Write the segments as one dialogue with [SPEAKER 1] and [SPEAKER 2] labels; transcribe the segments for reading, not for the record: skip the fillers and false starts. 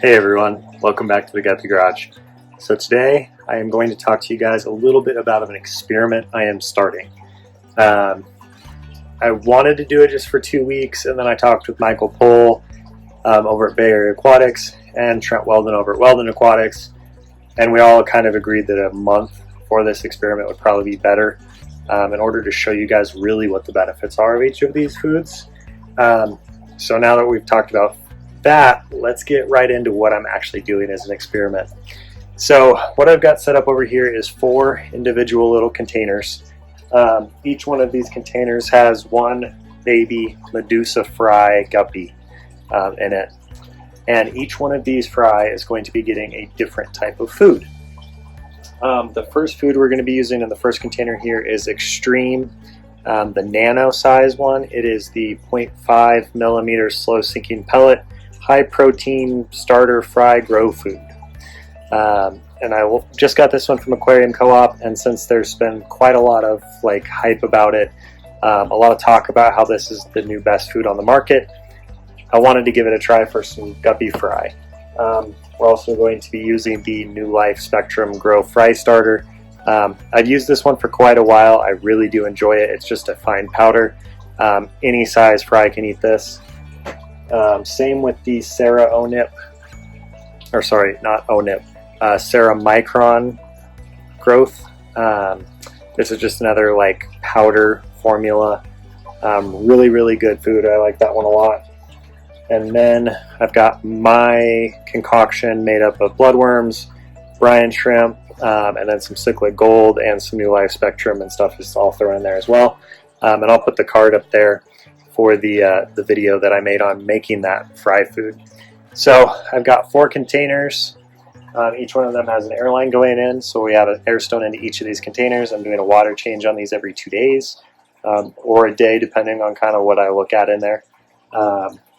[SPEAKER 1] Hey everyone, welcome back to the Guppy Garage. So today I am going to talk to you guys a little bit about an experiment I am starting. I wanted to do it just for 2 weeks, and then I talked with Michael Pohl over at Bay Area Aquatics and Trent Weldon over at Weldon Aquatics, and we all kind of agreed that a month for this experiment would probably be better in order to show you guys really what the benefits are of each of these foods. So now that we've talked about that, let's get right into what I'm actually doing as an experiment. So what I've got set up over here is 4 individual little containers. Each one of these containers has one baby Medusa fry guppy in it, and each one of these fry is going to be getting a different type of food. The first food we're going to be using in the first container here is Xtreme, the nano size one. It is the 0.5 millimeter slow sinking pellet high protein starter fry grow food, and I just got this one from Aquarium Co-op, and since there's been quite a lot of hype about it, a lot of talk about how this is the new best food on the market, I wanted to give it a try for some Guppy Fry. We're also going to be using the New Life Spectrum Grow Fry Starter. I've used this one for quite a while. I really do enjoy it. It's just a fine powder. Any size fry can eat this. Same with the Sarah Onip, or sorry, not Onip, Sarah Micron Growth. This is just another powder formula. Really good food. I like that one a lot. And then I've got my concoction made up of bloodworms, brine shrimp, and then some cichlid gold and some New Life Spectrum and stuff is all thrown in there as well. And I'll put the card up there for the video that I made on making that fry food. So I've got 4 containers. Each one of them has an air line going in, so we have an air stone into each of these containers. I'm doing a water change on these every 2 days or a day, depending on kind of what I look at in there.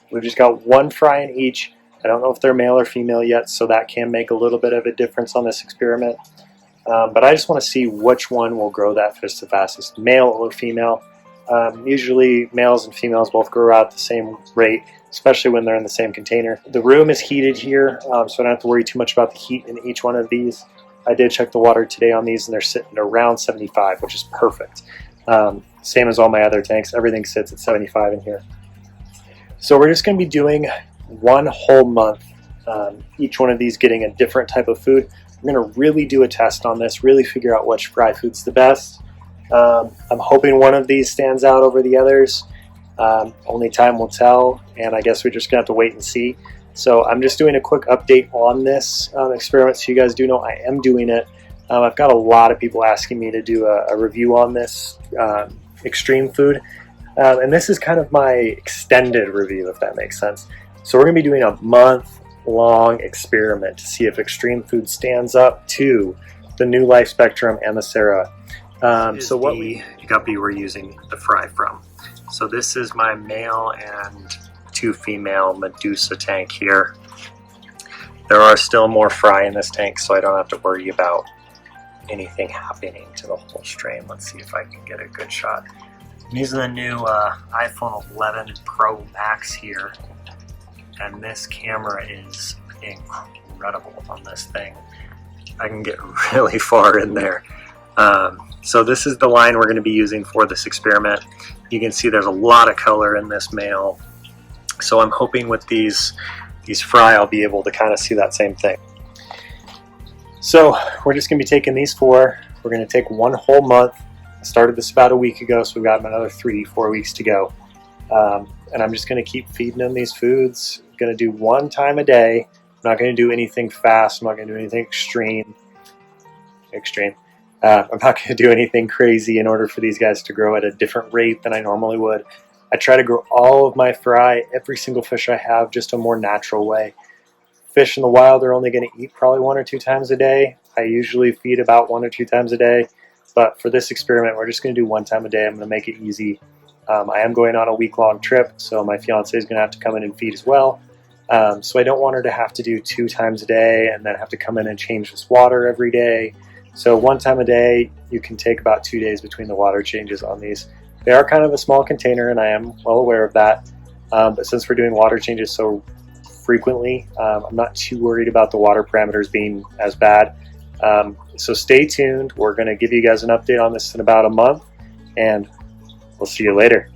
[SPEAKER 1] We've just got 1 fry in each. I don't know if they're male or female yet, so that can make a little bit of a difference on this experiment. But I just want to see which one will grow that fish the fastest, male or female. Usually males and females both grow out at the same rate, especially when they're in the same container. The room is heated here, so I don't have to worry too much about the heat in each one of these. I did check the water today on these, and they're sitting around 75, which is perfect. Same as all my other tanks. Everything sits at 75 in here. So we're just going to be doing 1 whole month, each one of these getting a different type of food. We're going to really do a test on this, really figure out which fry food's the best. I'm hoping one of these stands out over the others. Only time will tell, and I guess we're just going to have to wait and see. So I'm just doing a quick update on this experiment so you guys do know I am doing it. I've got a lot of people asking me to do a review on this Xtreme food, and this is kind of my extended review, if that makes sense. So we're going to be doing a month-long experiment to see if Xtreme food stands up to the New Life Spectrum and the Sarah. So what guppy we're using the fry from. So this is my male and 2 female Medusa tank here. There are still more fry in this tank, so I don't have to worry about anything happening to the whole strain. Let's see if I can get a good shot. I'm using the new iPhone 11 Pro Max here, and this camera is incredible on this thing. I can get really far in there. So this is the line we're going to be using for this experiment. You can see there's a lot of color in this male. So I'm hoping with these fry I'll be able to kind of see that same thing. So we're just going to be taking these 4. We're going to take 1 whole month. I started this about a week ago, so we've got another 3-4 weeks to go. And I'm just going to keep feeding them these foods. I'm going to do 1 time a day. I'm not going to do anything fast. I'm not going to do anything extreme. I'm not going to do anything crazy in order for these guys to grow at a different rate than I normally would. I try to grow all of my fry, every single fish I have, just a more natural way. Fish in the wild are only going to eat probably 1 or 2 times a day. I usually feed about 1 or 2 times a day. But for this experiment, we're just going to do 1 time a day. I'm going to make it easy. I am going on a week-long trip, so my fiance is going to have to come in and feed as well. So I don't want her to have to do 2 times a day and then have to come in and change this water every day. So 1 time a day, you can take about 2 days between the water changes on these. They are kind of a small container, and I am well aware of that. But since we're doing water changes so frequently. I'm not too worried about the water parameters being as bad. So stay tuned. We're going to give you guys an update on this in about a month, and we'll see you later.